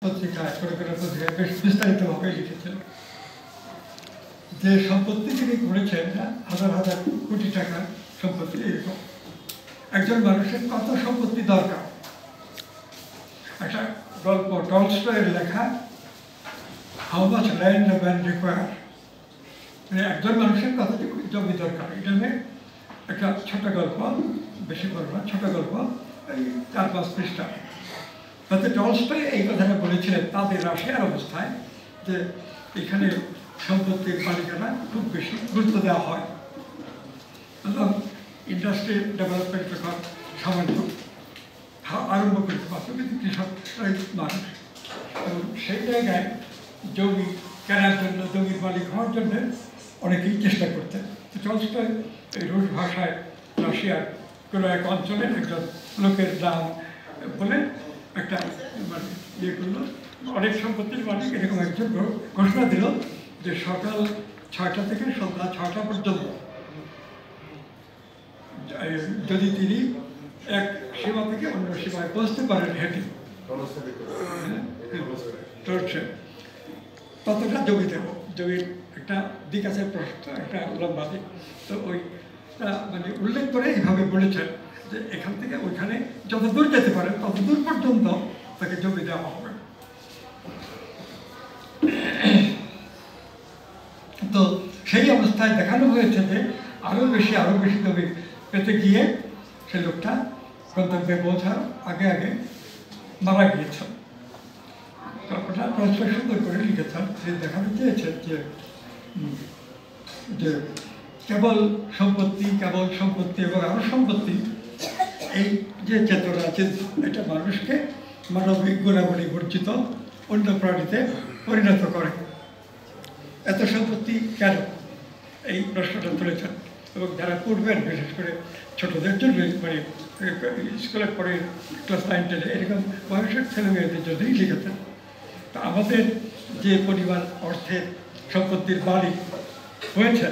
পত্রিকায় পত্রিকায় বেশ বিস্তারিতভাবে লিখেছেন যে সম্পত্তি তিনি করেছেন হাজার হাজার কোটি টাকার সম্পত্তি। এরকম একজন মানুষের কত সম্পত্তি দরকার। একটা গল্প টলস্টয়ের লেখা how much land a man require, মানে একজন মানুষের কত জমি দরকার। এটা নিয়ে একটা ছোট গল্প, বেশি বড় না, ছোট গল্প, এই 4-5 পৃষ্ঠা। তাতে টলস্টয় এই কথাটা বলেছিলেন তাদের রাশিয়ার অবস্থায় যে এখানে সম্পত্তির মালিকানা খুব বেশি গুরুত্ব দেওয়া হয় এবং ইন্ডাস্ট্রি ডেভেলপমেন্ট যখন সামান্য আরম্ভ করতে পারত, কিন্তু কৃষকরাই মানুষ এবং সেই জায়গায় জমি কেনার জন্য, জমির মালিক হওয়ার জন্য অনেকেই চেষ্টা করতেন। টলস্টয় এই রুশ ভাষায় রাশিয়ার কোনো এক অঞ্চলের একজন লোকের নাম বলে একটা মানে ইয়ে করলো, অনেক সম্পত্তির মালিক এরকম একজন ঘোষণা দিল যে সকাল 6টা থেকে সন্ধ্যা 6টা পর্যন্ত যদি তিনি এক সীমা থেকে অন্য সীমায় পৌঁছতে পারেন হেঁটে, ততটা জমি দেব। জমির একটা দিক আছে প্রশস্ত, একটা লম্বা দিক। তো ওইটা মানে উল্লেখ করে এইভাবে বলেছেন যে এখান থেকে ওইখানে যত দূর যেতে পারে তত দূর পর্যন্ত তাকে জমি দেওয়া হবে। তো সেই অবস্থায় দেখানো হয়েছে যে আরও বেশি জমি পেতে গিয়ে সে লোকটা গন্তব্যে পৌঁছার আগে আগে মারা গিয়েছেন। গল্পটা টলস্টয় সুন্দর করে লিখেছেন। তিনি দেখাতে চেয়েছেন যে কেবল সম্পত্তি এবং আরও সম্পত্তি, এই যে চেতনা আছে এটা মানুষকে মানবিক গুণাবলী বর্জিত অন্য প্রাণীতে পরিণত করে। এত সম্পত্তি কেন, এই প্রশ্নটা তুলেছেন এবং যারা পড়বেন বিশেষ করে ছোটদের জন্য, মানে স্কুলে পড়ে ক্লাস 9-10 এরকম বয়সের ছেলে মেয়েদের জন্যই লিখেছেন। তা আমাদের যে পরিমাণ অর্থের সম্পত্তির মালিক হয়েছে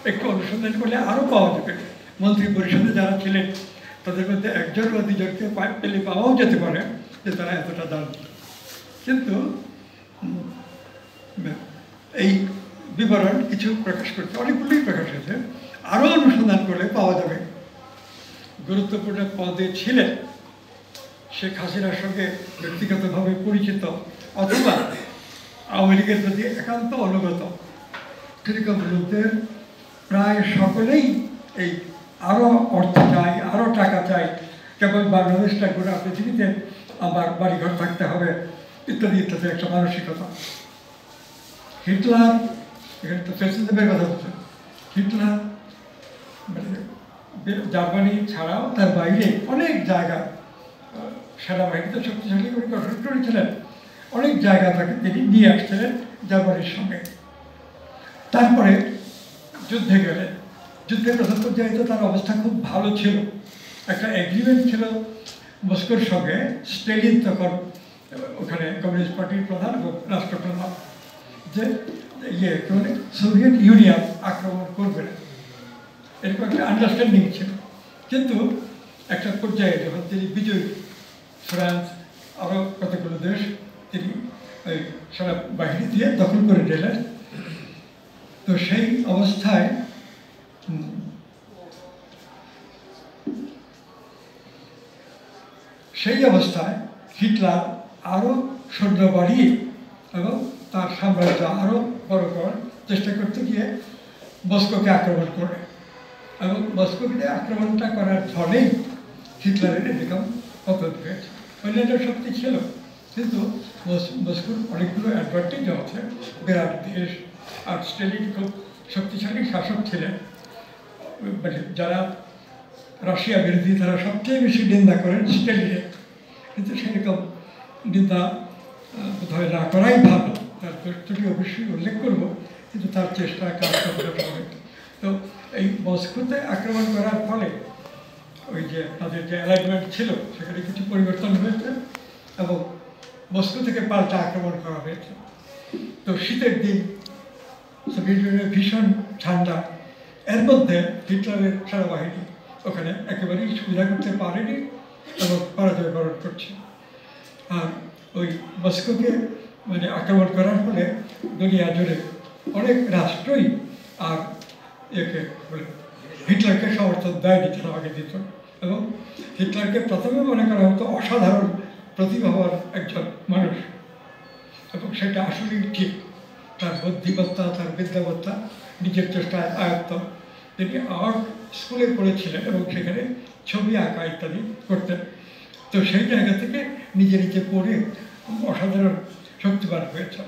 একটু অনুসন্ধান করলে আরও পাওয়া যাবে। মন্ত্রী পরিষদে যারা ছিলেন তাদের মধ্যে একজন বা দুজনকে পেলে পাওয়াও যেতে পারে যে তারা এতটা দান। কিন্তু এই বিবরণ কিছু প্রকাশ করতে অনেকগুলোই প্রকাশ হয়েছে, আরও অনুসন্ধান করলে পাওয়া যাবে। গুরুত্বপূর্ণ পদে ছিলেন, শেখ হাসিনার সঙ্গে ব্যক্তিগতভাবে পরিচিত অথবা আওয়ামী লীগের প্রতি একান্ত অনুগত এরকম লোকদের প্রায় সকলেই এই আরও অর্থ চাই, আরও টাকা চাই, কেবল বাংলাদেশটা গোটা পৃথিবীতে আমার বাড়িঘর থাকতে হবে ইত্যাদি ইত্যাদি একটা মানসিকতা। হিটলার, এখানে তো ফ্যাসিজমের কথা বলছেন, হিটলার মানে জার্মানি ছাড়াও তার বাইরে অনেক জায়গা সেনাবাহিনীতে শক্তিশালী করে গঠন করেছিলেন, অনেক জায়গা তাকে তিনি নিয়ে আসছিলেন জার্মানির সঙ্গে। তারপরে যুদ্ধে গেলেন, যুদ্ধের প্রথম পর্যায়ে তো তার অবস্থা খুব ভালো ছিল। একটা এগ্রিমেন্ট ছিল মস্কোর সঙ্গে, স্টেলিন তখন ওখানে কমিউনিস্ট পার্টির প্রধান এবং রাষ্ট্রপ্রধান, যে সোভিয়েত ইউনিয়ন আক্রমণ করবে না, এরকম একটা আন্ডারস্ট্যান্ডিং ছিল। কিন্তু একটা পর্যায়ে যখন তিনি বিজয়ী, ফ্রান্স আরও কতগুলো দেশ তিনি ওই সারা বাহিনী দিয়ে দখল করে নিলেন। তো সেই অবস্থায় হিটলার আরও সৈন্য বাড়িয়ে এবং তার সাম্রাজ্য আরও বড় করার চেষ্টা করতে গিয়ে মস্কোকে আক্রমণ করে এবং মস্কোকে আক্রমণটা করার ফলেই হিটলারের এরকম পতন হয়েছে। অন্যান্য শক্তি ছিল, কিন্তু মস্কোর অনেকগুলো অ্যাডভান্টেজ আছে, বিরাট দেশ, আর স্টেলিন খুব শক্তিশালী শাসক ছিলেন। মানে যারা রাশিয়া বিরোধী তারা সবচেয়ে বেশি নিন্দা করেন স্টেলিনের, কিন্তু সেরকম নিন্দা বোধহয় না করাই ভালো। তার দোষটি অবশ্যই উল্লেখ করবো, কিন্তু তার চেষ্টা কাজ করতে হবে। তো এই মস্কোতে আক্রমণ করার ফলে ওই যে তাদের যে অ্যালাইনমেন্ট ছিল সেখানে কিছু পরিবর্তন হয়েছে এবং মস্কো থেকে পাল্টা আক্রমণ করা হয়েছে। তো শীতের দিন, সোভিয়েত ইউনিয়নের ভীষণ ঠান্ডা, এর মধ্যে হিটলারের সেনাবাহিনী ওখানে একেবারেই সুবিধা করতে পারেনি এবং পরাজয় বরণ করছে। আর ওই মস্কোকে মানে আক্রমণ করার ফলে দুনিয়া জুড়ে অনেক রাষ্ট্রই আর একে হিটলারকে সমর্থন দেয়নি, তারা আগে দিত। এবং হিটলারকে প্রথমে মনে করা হতো অসাধারণ প্রতিভাবান একজন মানুষ, এবং সেটা আসলেই ঠিক। তার বুদ্ধিমত্তা, তার বিদ্যামত্তা নিজের চেষ্টায় আয়ত্ত। তিনি আর্ট স্কুলে পড়েছিলেন এবং সেখানে ছবি আঁকা ইত্যাদি করতেন। তো সেই জায়গা থেকে নিজে নিজে পড়ে অসাধারণ শক্তিবান হয়েছে।